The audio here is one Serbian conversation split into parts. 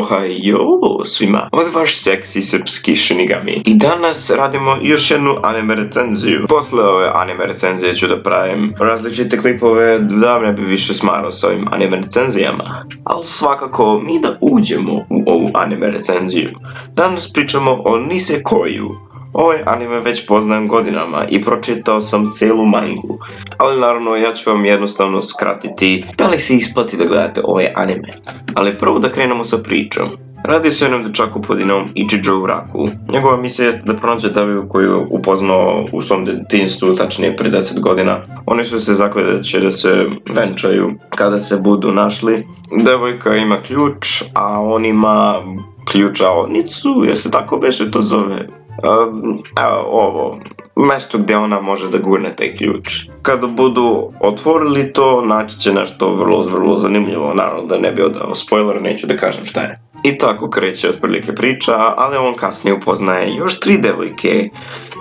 Ohajo svima, ovdje vaš seksi srpski Shinigami. I danas radimo još jednu anime recenziju. Posle ove anime recenzije ću da pravim različite klipove, da me bi više smarao s ovim anime recenzijama. Ali svakako mi da uđemo u ovu anime recenziju. Danas pričamo o Nisekoju. Ovaj anime već poznajem godinama i pročitao sam celu mangu, ali naravno ja ću vam jednostavno skratiti da li se isplati da gledate ovaj anime. Ali prvo da krenemo sa pričom. Radi se o jednom dečaku pod imenom Ichijo Uraku. Njegova misija je da pronađe devojku koju je upoznao u svom detinjstvu, tačnije pre 10 godina. Oni su se zakleli da će da se venčaju kada se budu našli. Devojka ima ključ, a on ima ključaonicu, jer se tako beše to zove. Ovo mesto gdje ona može da gurne taj ključ. Kada budu otvorili to, naći će nešto vrlo zanimljivo. Naravno da ne bi odao spoiler, neću da kažem šta je. I tako kreće otprilike priča, ali on kasnije upoznaje još 3 devojke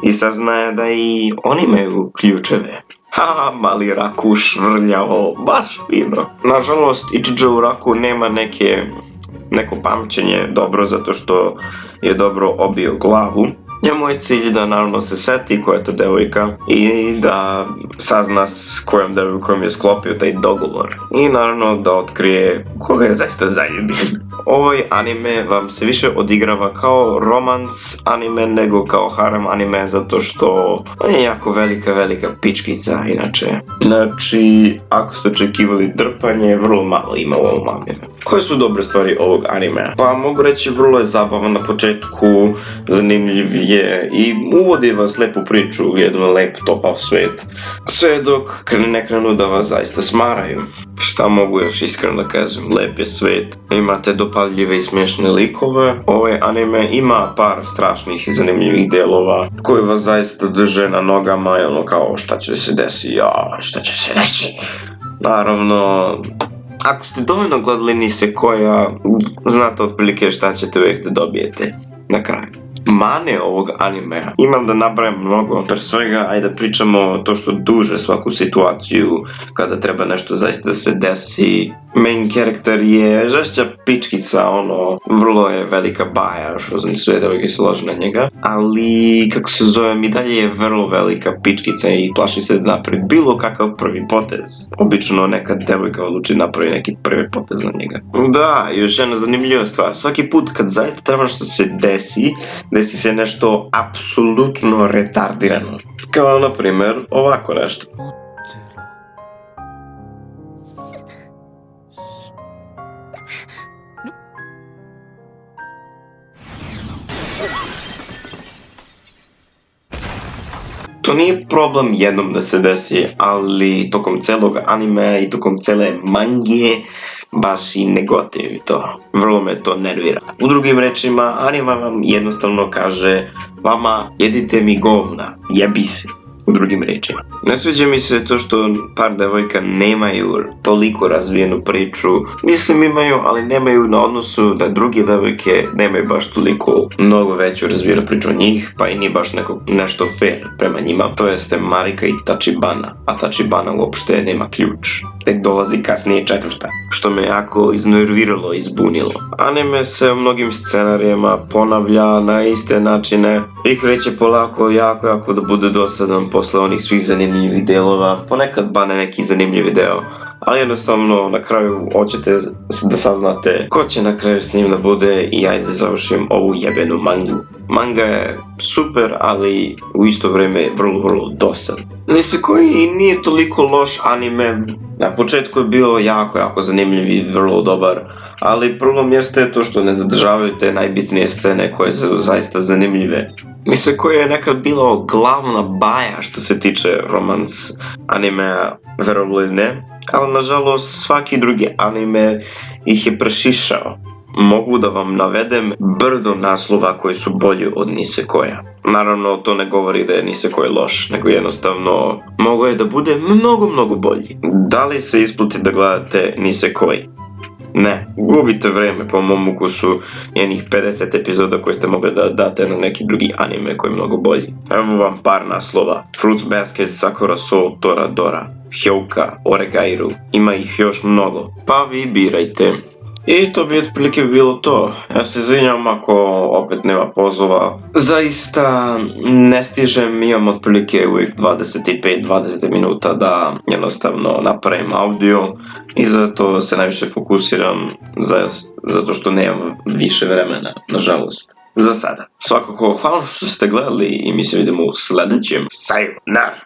i saznaje da i oni imaju ključeve. Haha, mali Rakuš vrljao, baš fino. Nažalost, Ichijo Uraku nema neko pamćenje dobro zato što je dobro obio glavu. Njemu je cilj da naravno se seti koja je to devojka i da sazna s kojom devojkom je sklopio taj dogovor. I naravno da otkrije koga je zaista zaljubljen. Ovaj anime vam se više odigrava kao romans anime nego kao harem anime zato što on je jako velika pičkica inače. Znači, ako ste očekivali drpanje, vrlo malo ima u ovom anime. Koje su dobre stvari ovog anime? Pa mogu reći vrlo je zabavan na početku, zanimljiv je i uvodi vas lepu priču u jedan lep topav svet. Sve dok ne krenu da vas zaista smaraju. Šta mogu još iskreno da kažem, lep je svet. Imate dopadljive i smiješne likove. Ovaj anime ima par strašnih i zanimljivih delova koji vas zaista drže na nogama i ono kao šta će se desiti, šta će se desiti. Naravno, ako ste dovoljno gledali Nisekoja, znate otprilike šta ćete uvijek da dobijete na kraju. Mane ovog animea imam da nabrajam mnogo, per svega ajde da pričamo to što duže svaku situaciju kada treba nešto zaista da se desi. Main karakter je žešća pičkica, vrlo je velika baja, što znam sve devojke se lože na njega, ali kako se zove, i dalje je vrlo velika pičkica i plaši se da napravi bilo kakav prvi potez. Obično neka devojka odluči napravi neki prvi potez na njega. Da, još jedna zanimljiva stvar, svaki put kad zaista treba što se desi se nešto apsolutno retardirano. Kao na primjer ovako nešto. To nije problem jednom da se desi, ali tokom celog anime i tokom cele mange baš i ne gotivi to. Vrlo me to nervira. U drugim rečima, anime vam jednostavno kaže vama jedite mi govna, jebi se. U drugim rečima. Ne sviđa mi se to što par devojka nemaju toliko razvijenu priču. Mislim imaju, ali nemaju na odnosu da druge devojke nemaju baš toliko mnogo veću razvijenu priču od njih, pa i nije baš nešto fair prema njima. To jeste Marika i Tachibana, a Tachibana uopšte nema ključ. Tek dolazi kasnije 4. Što me jako iznerviralo i zbunilo. Anime se u mnogim scenarijama ponavlja na iste načine i kreće polako jako da bude dosadan posle onih svih zanimljivih delova. Ponekad bane neki zanimljivi deo, ali jednostavno na kraju hoćete da saznate ko će na kraju s njim da bude i ajde da završim ovu jebenu mangu. Manga je super, ali u isto vrijeme vrlo dosadan. Nisekoi nije toliko loš anime. Na početku je bio jako zanimljiv i vrlo dobar, ali problem jeste to što ne zadržavaju te najbitnije scene koje su zaista zanimljive. Nisekoi je nekad bilo glavna baja što se tiče romans animea, verovali ili ne, ali nažalost svaki drugi anime ih je prešišao. Mogu da vam navedem brdo naslova koji su bolji od Nisekoja. Naravno, to ne govori da je Nisekoi loš, nego jednostavno mogo je da bude mnogo bolji. Da li se isplati da gledate Nisekoi? Ne, gubite vreme po mom ukusu jednih 50 epizoda koje ste mogli da date na neki drugi anime koji je mnogo bolji. Evo vam par naslova. Fruits Basket, Sakura Soul, Toradora, Hyouka, Oregairu. Ima ih još mnogo. Pa vi birajte. I to bi otprilike bilo to. Ja se izvinjam ako opet nema pozova. Zaista ne stižem, imam otprilike uvijek 25-20 minuta da jednostavno napravim audio i zato se najviše fokusiram zato što nemam više vremena, nažalost. Za sada. Svakako, hvala što ste gledali i mi se vidimo u sljedećem. Sayonara!